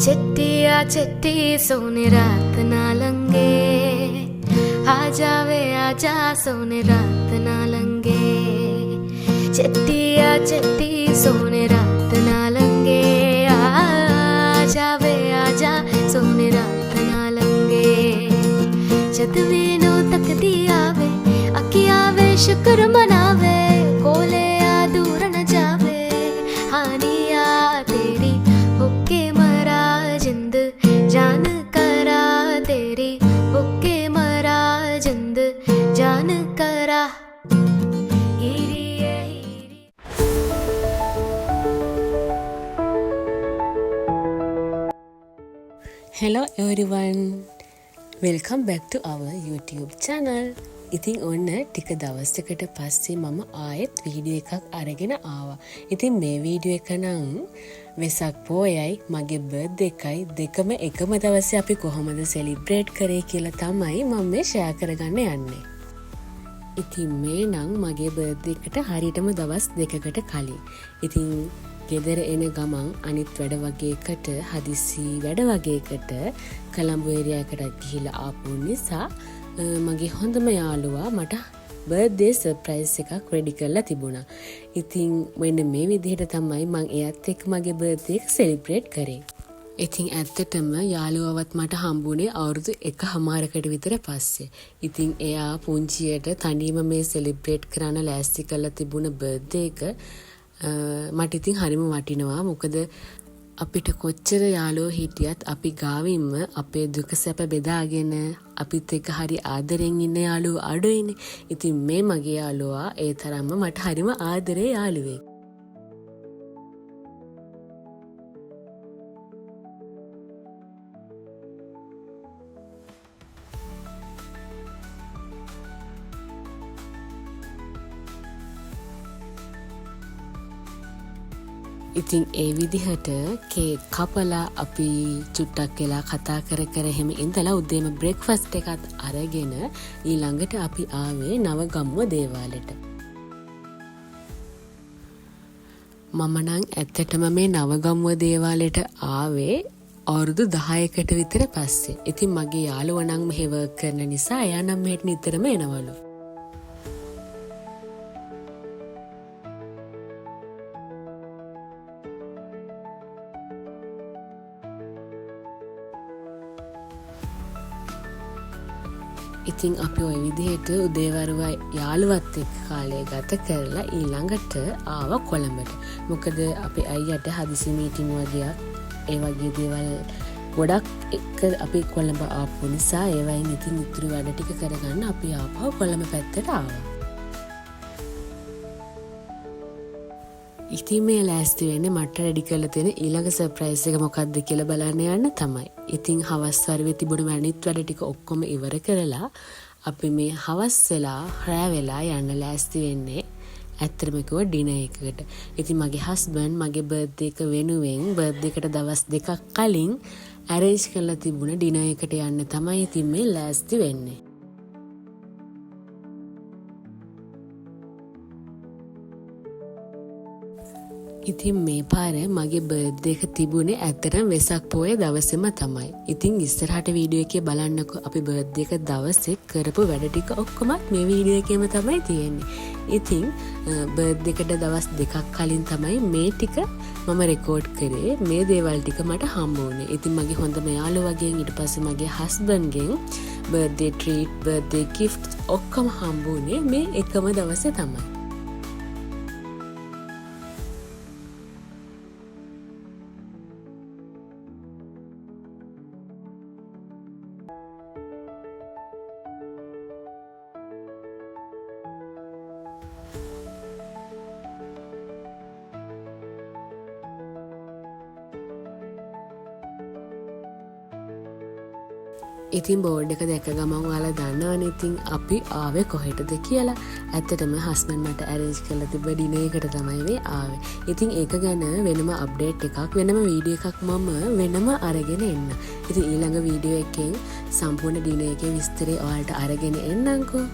चिट्टिया चिट्टी सोने रात ना लंगे, आजा वे आजा सोने रात ना लंगे। चिट्टिया चिट्टी सोने रात ना लंगे, आजा वे आजा सोने रात ना लंगे। चतवेनो तक दियावे अकियावे शुक्र मनावे, कोले आ दूर न जावे हानिया तेरी होके मरा जिंद जान करा, तेरी होके मरा जिंद जान करा। Hello everyone, welcome back to our YouTube channel. ඉතින් ඔන්න ටික දවසකට පස්සේ මම ආයෙත් වීඩියෝ එකක් අරගෙන ආවා. ඉතින් මේ වීඩියෝ එක නම් වෙසක් පෝයයි මගේ බර්ත්ඩේ එකයි දෙකම එකම දවසේ අපි කොහොමද සෙලිබ්‍රේට් කරේ කියලා තමයි මම මේ ෂෙයා කරගන්න යන්නේ. ඉතින් මේ නම් මගේ බර්ත්ඩේ එකට හරියටම දවස් දෙකකට කලින්. ඉතින් ගෙදර එන ගමන් අනිත් වැඩ වගේකට හදිසි වැඩ වගේකට කොළඹ ඒරියාවකට ගිහිලා ආපු නිසා මගේ හොඳම යාළුවා මට බර්ත්ඩේ සර්ප්‍රයිස් එකක් රෙඩි කරලා තිබුණා. ඉතින් මෙන්න මේ විදිහට තමයි මම එයාත් එක්ක මගේ බර්ත්ඩේ එක සෙලිබ්‍රේට් කරේ. ඉතින් ඇත්තටම යාළුවවත් මට හම්බුනේ අවුරුදු 1.5කට විතර පස්සේ. ඉතින් එයා පුංචියට තනියම මේ සෙලිබ්‍රේට් කරන්න ලෑස්ති කරලා තිබුණ බර්ත්ඩේ එක මට ඉතින් හරිම වටිනවා. මොකද අපිට කොච්චර යාළුවෝ හිටියත් අපි ගාවින්ම අපේ දුක සැප බෙදාගෙන අපිත් එක්ක හරි ආදරෙන් ඉන්න යාළුවෝ අඩුයිනේ. ඉතින් මේ මගේ යාළුවා ඒ තරම්ම මට හරිම ආදරේ යාළුවෙක්. ඉතින් ඒ විදිහට කේක් කපලා අපි චුට්ටක් වෙලා කතා කර කර එහෙම ඉඳලා උදේම බ්‍රේක්ෆාස්ට් එකත් අරගෙන ඊළඟට අපි ආවේ නවගමුව දේවාලෙට. මම නම් ඇත්තටම මේ නවගමුව දේවාලෙට ආවේ අවුරුදු 10කට විතර පස්සේ. ඉතින් මගේ යාළුවා නම් මෙහෙ වර්ක් කරන නිසා එයා නම් මෙහෙට නිතරම එනවලු. ඉතින් අපි ওই විදිහට උදේවරුවයි යාළුවත් එක්ක කාලය ගත කරලා ඊළඟට ආවා කොළඹට. මොකද අපේ අයියට හදිසි මීටින් වගේක් ඒ වගේ දේවල් ගොඩක් එක්ක අපි කොළඹ ආපු නිසා ඒවයින් ඉතින් ඉතුරු වැඩ ටික කරගන්න අපි ආපහු කොළඹ පැත්තට ආවා. ඉතින් මේ ලෑස්ති වෙන්නේ මට රෙඩි කරලා තියෙන ඊළඟ සර්ප්‍රයිස් එක මොකක්ද කියලා බලන්න යන්න තමයි. ඉතින් හවස් වරුවේ තිබුණු අනිත් වැඩ ටික ඔක්කොම ඉවර කරලා අපි මේ හවස් වෙලා රැ වෙලා යන්න ලෑස්ති වෙන්නේ ඇත්තටම කිව්ව ඩිනර් එකකට. ඉතින් මගේ හස්බන්ඩ් මගේ බර්ත්ඩේ එක වෙනුවෙන් බර්ත්ඩේ එකට දවස් දෙකක් කලින් ඇරේන්ජ් කරලා තිබුණ ඩිනර් එකට යන්න තමයි ඉතින් මේ ලෑස්ති වෙන්නේ. ඉතින් මේ පාර මගේ බර්ත්ඩේ එක තිබුණේ ඇත්තටම වෙසක් පොයේ දවසේම තමයි. ඉතින් ඉස්සරහට වීඩියෝ එකේ බලන්නකෝ අපි බර්ත්ඩේ එක දවසේ කරපු වැඩ ටික ඔක්කොමත් මේ වීඩියෝ එකේම තමයි තියෙන්නේ. ඉතින් බර්ත්ඩේ එකට දවස් දෙකක් කලින් තමයි මේ ටික මම රෙකෝඩ් කරේ. මේ දේවල් ටික මට හම්බ වුණේ. ඉතින් මගේ හොඳම යාළුවගෙන් ඊට පස්සේ මගේ හස්බන්ඩ්ගෙන් බර්ත්ඩේ ට්‍රීට් බර්ත්ඩේ ගිෆ්ට්ස් ඔක්කොම හම්බ වුණේ මේ එකම දවසේ තමයි. ඉතින් බෝඩ් එක දැක ගමන් ඔයාලා දන්නවනේ ඉතින් අපි ආවේ කොහෙටද කියලා. ඇත්තටම හස්බන්ඩ් මට ඇරේන්ජ් කරලා තිබ්බ ඩිනර් එකට තමයි මේ ආවේ. ඉතින් ඒක ගැන වෙනම අප්ඩේට් එකක් වෙනම වීඩියෝ එකක් මම වෙනම අරගෙන එන්න. ඉතින් ඊළඟ වීඩියෝ එකෙන් සම්පූර්ණ ඩිනර් එකේ විස්තරය ඔයාලට අරගෙන එන්නම්කෝ.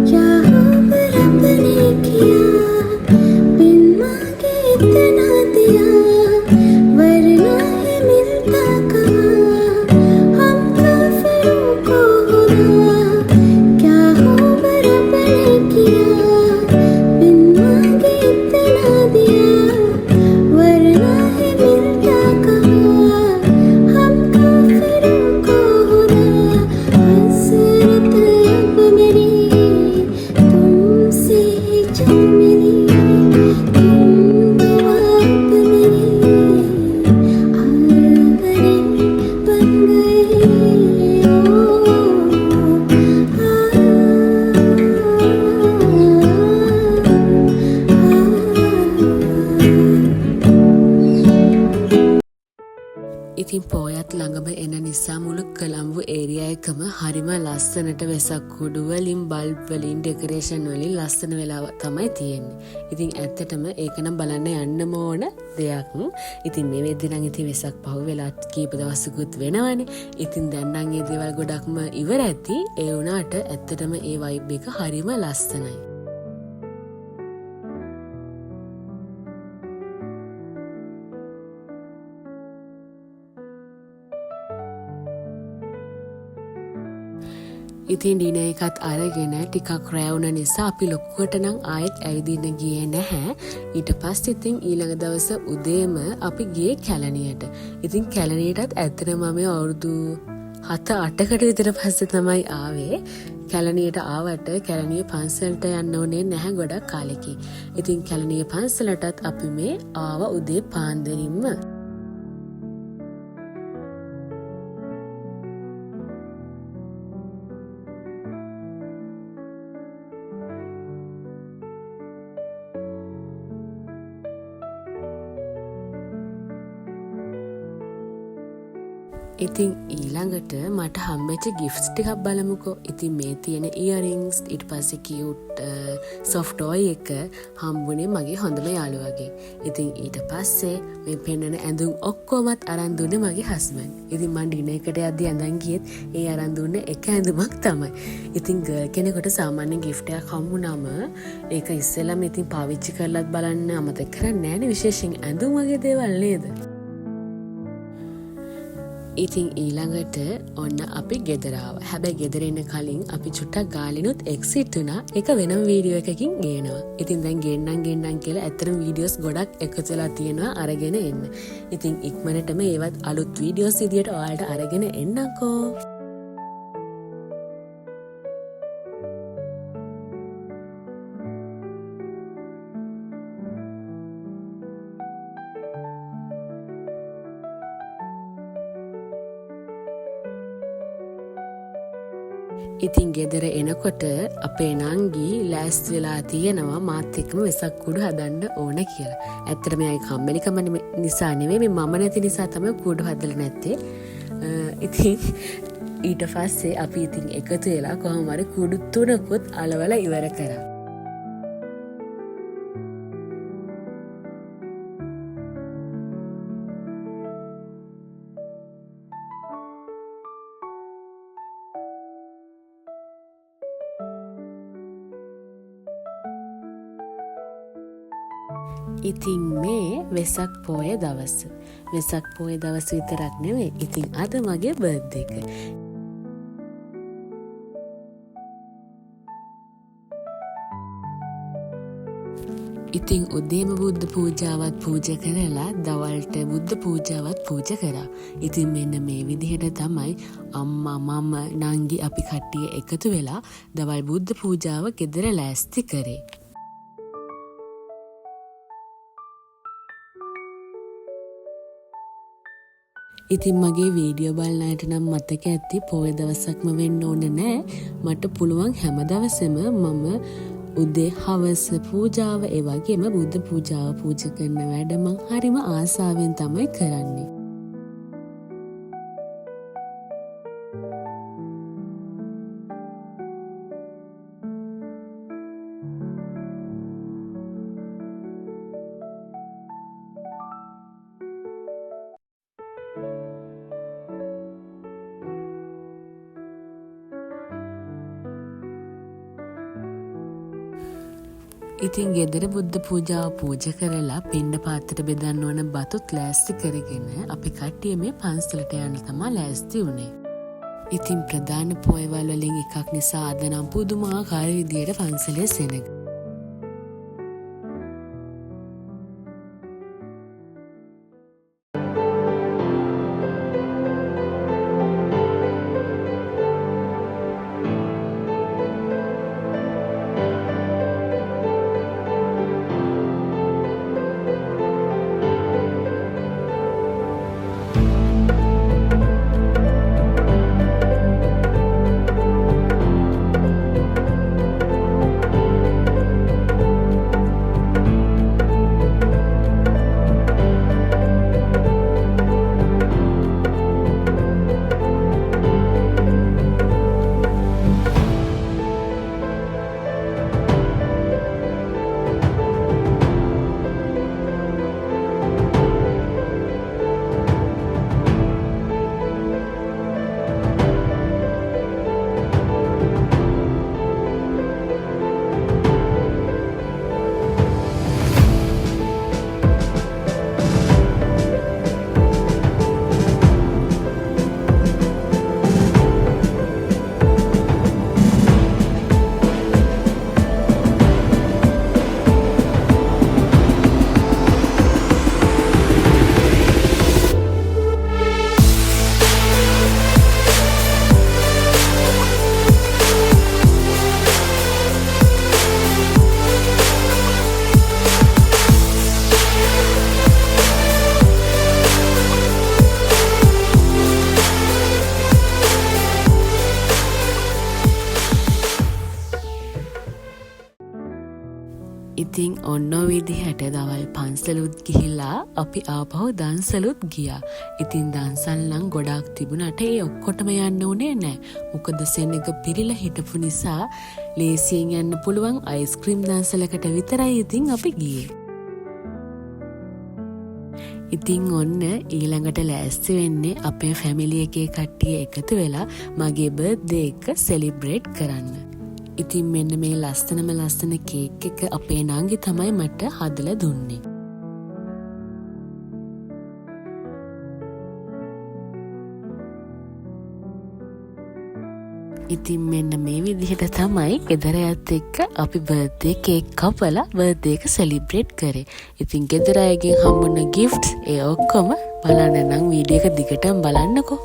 क्या हम अपने की ඒකම හරිම ලස්සනට වෙසක් කුඩු වලින් බල්බ් වලින් ඩෙකොරේෂන් වලින් ලස්සන වෙලා තමයි තියෙන්නේ. ඉතින් ඇත්තටම ඒක නම් බලන්න යන්නම ඕන දෙයක්. ඉතින් මේ වෙද්දී නම් ඉතින් වෙසක් පහු වෙලා කීප දවසකුත් වෙනවනේ. ඉතින් දැන් නම් මේ දේවල් ගොඩක්ම ඉවර ඇති. ඒ වුණාට ඇත්තටම ඒ වයිබ් එක හරිම ලස්සනයි. ඉතින් ඩිනර් එකත් අරගෙන ටිකක් රැ වුණ නිසා අපි ලොකුවට නම් ආයෙත් ඇවිදින්න ගියේ නැහැ. ඊට පස්සේ ඉතින් ඊළඟ දවස උදේම අපි ගියේ කැලණියට. ඉතින් කැලණියටත් ඇත්තටම මම අවුරුදු 7-8කට විතර පස්සේ තමයි ආවේ. කැලණියට ආවට කැලණිය පන්සලට යන්න ඕනේ නැහැ ගොඩක් කාලෙකින්. ඉතින් කැලණිය පන්සලටත් අපි මේ ආව උදේ පාන්දරින්ම. ඉතින් ඊළඟට මට හම්බෙච්ච ගිෆ්ට්ස් ටිකක් බලමුකෝ. ඉතින් මේ තියෙන ඉයරින්ග්ස්, ඊට පස්සේ කියුට් සොෆ්ට් ටොයි එක හම්බුනේ මගේ හොඳම යාළුවගෙන්. ඉතින් ඊට පස්සේ මේ පෙන්නන ඇඳුම් ඔක්කොමත් අරන් දුන්නේ මගේ හස්බන්ඩ්. ඉතින් මම ඩිනර් එකට යද්දි අඳන් ගියෙත් ඒ අරන් දුන්නේ එක ඇඳුමක් තමයි. ඉතින් ගර්ල් කෙනෙකුට සාමාන්‍ය ගිෆ්ට් එකක් හම්බුනම ඒක ඉස්සෙල්ලාම ඉතින් පාවිච්චි කරලත් බලන්න අමතක කරන්නේ නැහැනේ, විශේෂයෙන් ඇඳුම් වගේ දේවල් නේද? ඉතින් ඊළඟට ඔන්න අපි ගෙදර ආවා. හැබැයි ගෙදර එන්න කලින් අපි චුට්ටක් ගාලිනුත් එක්සිට් වුණා. ඒක වෙනම වීඩියෝ එකකින් ගේනවා. ඉතින් දැන් ගෙන්නම් කියලා ඇත්තටම වීඩියෝස් ගොඩක් එකතු වෙලා තියෙනවා අරගෙන එන්න. ඉතින් ඉක්මනටම ඒවත් අලුත් වීඩියෝස් විදියට ඔයාලට අරගෙන එන්නකෝ. ඉතින් ගෙදර එනකොට අපේ නංගි ලෑස්ති වෙලා තියෙනවා මාත් එක්කම වෙසක් කුඩු හදන්න ඕන කියලා. ඇත්තටම අය කම්මැලිකම නිසා නෙවෙයි, මම නැති නිසා තමයි කුඩු හදලා නැත්තේ. ඉතින් ඊට පස්සේ අපි ඉතින් එකතු වෙලා කොහොම හරි කුඩු 3කුත් අලවලා ඉවර කරා. ඉතින් මේ වෙසක් පෝය දවස. වෙසක් පෝය දවස විතරක් නෙවෙයි, ඉතින් අද මගේ බර්ත්ඩේ එක. ඉතින් උදේම බුද්ධ පූජාවත් පූජා කරලා දවල්ට බුද්ධ පූජාවත් පූජා කරා. ඉතින් මෙන්න මේ විදිහට තමයි අම්මා මම නංගි අපි කට්ටිය එකතු වෙලා දවල් බුද්ධ පූජාව ගෙදර ලෑස්ති කරේ. ඉතින් මගේ වීඩියෝ බලන අයට නම් මතක ඇති පොය දවසක්ම වෙන්න ඕන නෑ. මට පුළුවන් හැම දවසෙම මම උදේ හවස පූජාව ඒ වගේම බුද්ධ පූජාව පූජා කරන වැඩ මං හරිම ආසාවෙන් තමයි කරන්නේ. ඉතින් ගෙදර බුද්ධ පූජාව පූජා කරලා පින්ඩ පාත්‍රයට බෙදන්න ඕන බතුත් ලෑස්ති කරගෙන අපි කට්ටිය මේ පන්සලට යන්න තමයි ලෑස්ති වුණේ. ඉතින් ප්‍රධාන පොයවල් වලින් එකක් නිසා අද නම් පුදුමාකාර විදියට පන්සලේ සෙනග. ඉතින් ඔන්න විදිහට දවල් පන්සලුත් ගිහිලා අපි ආපහු දන්සලුත් ගියා. ඉතින් දන්සල් නම් ගොඩාක් තිබුණාට ඒ ඔක්කොටම යන්න උනේ නැහැ. මොකද සෙනඟ පිරීලා හිටපු නිසා ලේසියෙන් යන්න පුළුවන් අයිස්ක්‍රීම් දන්සලකට විතරයි ඉතින් අපි ගියේ. ඉතින් ඔන්න ඊළඟට ලෑස්ති වෙන්නේ අපේ ෆැමිලි එකේ කට්ටිය එකතු වෙලා මගේ බර්ත්ඩේ එක සෙලිබ්‍රේට් කරන්න. ඉතින් මෙන්න මේ ලස්සන කේක් එක අපේ නංගි තමයි මට හදලා දුන්නේ. ඉතින් මෙන්න මේ විදිහට තමයි ගෙදර යත් එක්ක අපි බර්ත්ඩේ කේක් කපලා බර්ත්ඩේ එක සෙලිබ්‍රේට් කරේ. ඉතින් ගෙදර අයගෙන් හම්බුන ගිෆ්ට්ස් ඒ ඔක්කොම බලන්න නම් වීඩියෝ එක දිගටම බලන්නකෝ.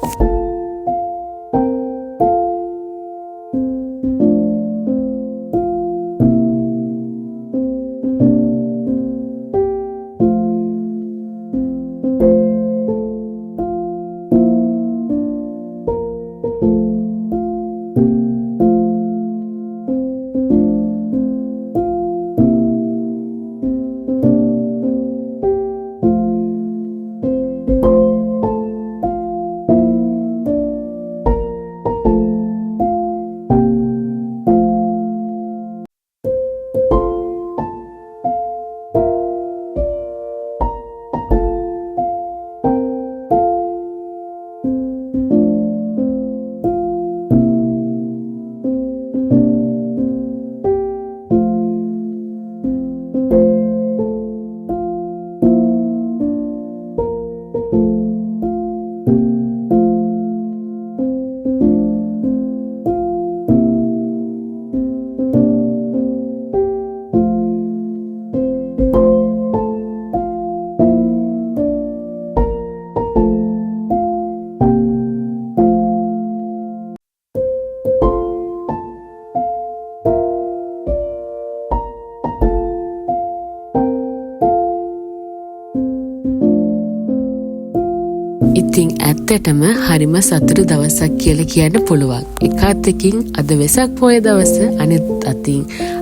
ඉතින් ඇත්තටම හරිම සතුටු දවසක් කියලා කියන්න පුළුවන්. එක අතකින් අද වෙසක් පොය දවස, අනිත් අතින්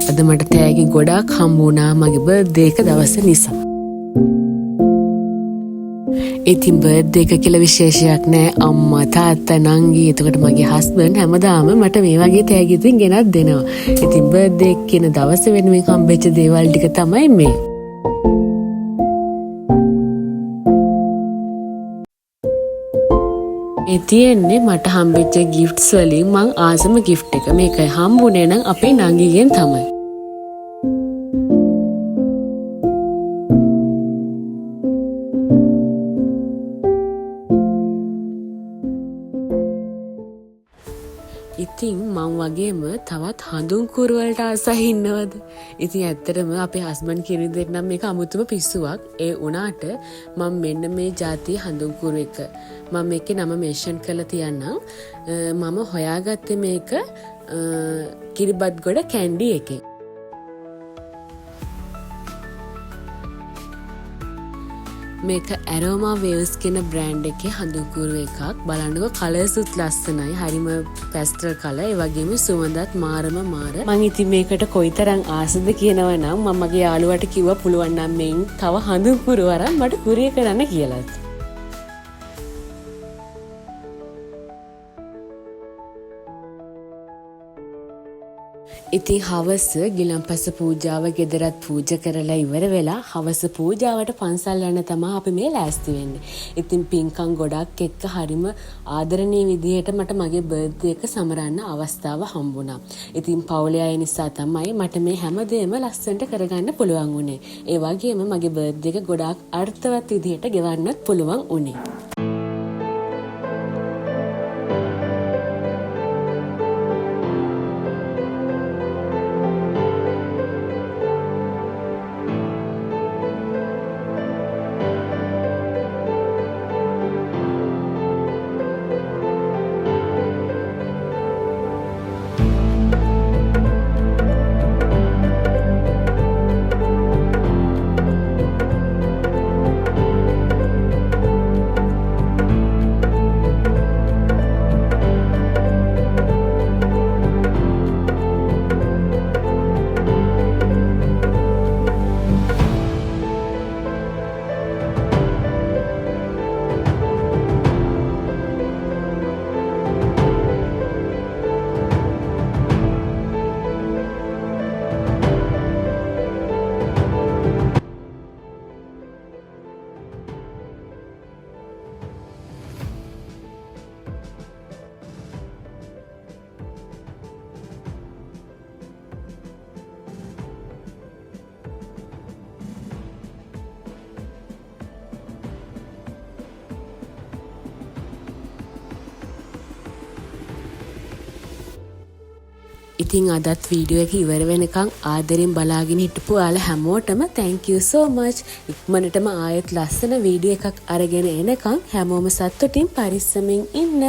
අද මට තෑගි ගොඩාක් හම්බ වුණා මගේ බර්ත්ඩේ එක දවස නිසා. ඉතින් බර්ත්ඩේ එක කියලා විශේෂයක් නෑ. අම්මා තාත්තා නංගි එතකොට මගේ හස්බන්ඩ් හැමදාම මට මේ වගේ තෑගි ඉතින් ගෙනත් දෙනවා. ඉතින් බර්ත්ඩේ කියන දවස වෙනුවෙන් හම්බෙච්ච දේවල් ටික තමයි මේ. ඒ තියෙන්නේ මට හම්බෙච්ච ගිෆ්ට්ස් වලින් මං ආසම ගිෆ්ට් එක. මේකයි හම්බුනේ නම් අපේ නංගිගෙන් තමයි. ඉතින් මං වගේම තවත් හඳුන් කුරු වලට ආසයි ඉන්නවද? ඉතින් ඇත්තටම අපේ හස්බන්ඩ් කියන විදිහට නම් මේක අමුතුම පිස්සුවක්. ඒ වුණාට මම මෙන්න මේ જાතිය හඳුන් කුරු එක මම මේකේ නම මෙන්ෂන් කරලා තියන්නම්. මම හොයාගත්තේ මේක කිරිබත්ගොඩ කැන්ඩි එකෙන්. මේක ඇරෝමා වේව්ස් කියන බ්‍රෑන්ඩ් එකේ හඳුන් කුරු එකක්. බලන්නකො කලර්ස් උත් ලස්සනයි. හරිම පැස්ටල් කලර්. ඒ වගේම සුවඳත් මාරම මාර. මං ඉතින් මේකට කොයිතරම් ආසද කියනවා නම් මම මගේ යාළුවාට කිව්වා පුළුවන් නම් මෙන් තව හඳුන් කුරු අරන් මට කුරිය කරන්න කියලා. ඉතින් හවස ගිලන්පස පූජාව ගෙදරත් පූජා කරලා ඉවර වෙලා හවස පූජාවට පන්සල් යන තමයි අපි මේ ලෑස්ති වෙන්නේ. ඉතින් පින්කම් ගොඩක් එක්ක හරිම ආදරණීය විදිහට මට මගේ බර්ත්ඩේ එක සමරන්න අවස්ථාව හම්බුණා. ඉතින් පවුලේ අය නිසා තමයි මට මේ හැමදේම ලස්සනට කරගන්න පුළුවන් වුණේ. ඒ වගේම මගේ බර්ත්ඩේ එක ගොඩාක් අර්ථවත් විදිහට ගෙවන්නත් පුළුවන් වුණේ. ඉතින් අදත් වීඩියෝ එක ඉවර වෙනකන් ආදරෙන් බලාගෙන හිටපු ඔයාලා හැමෝටම thank you so much. ඉක්මනටම ආයෙත් ලස්සන වීඩියෝ එකක් අරගෙන එනකන් හැමෝම සතුටින් පරිස්සමින් ඉන්න.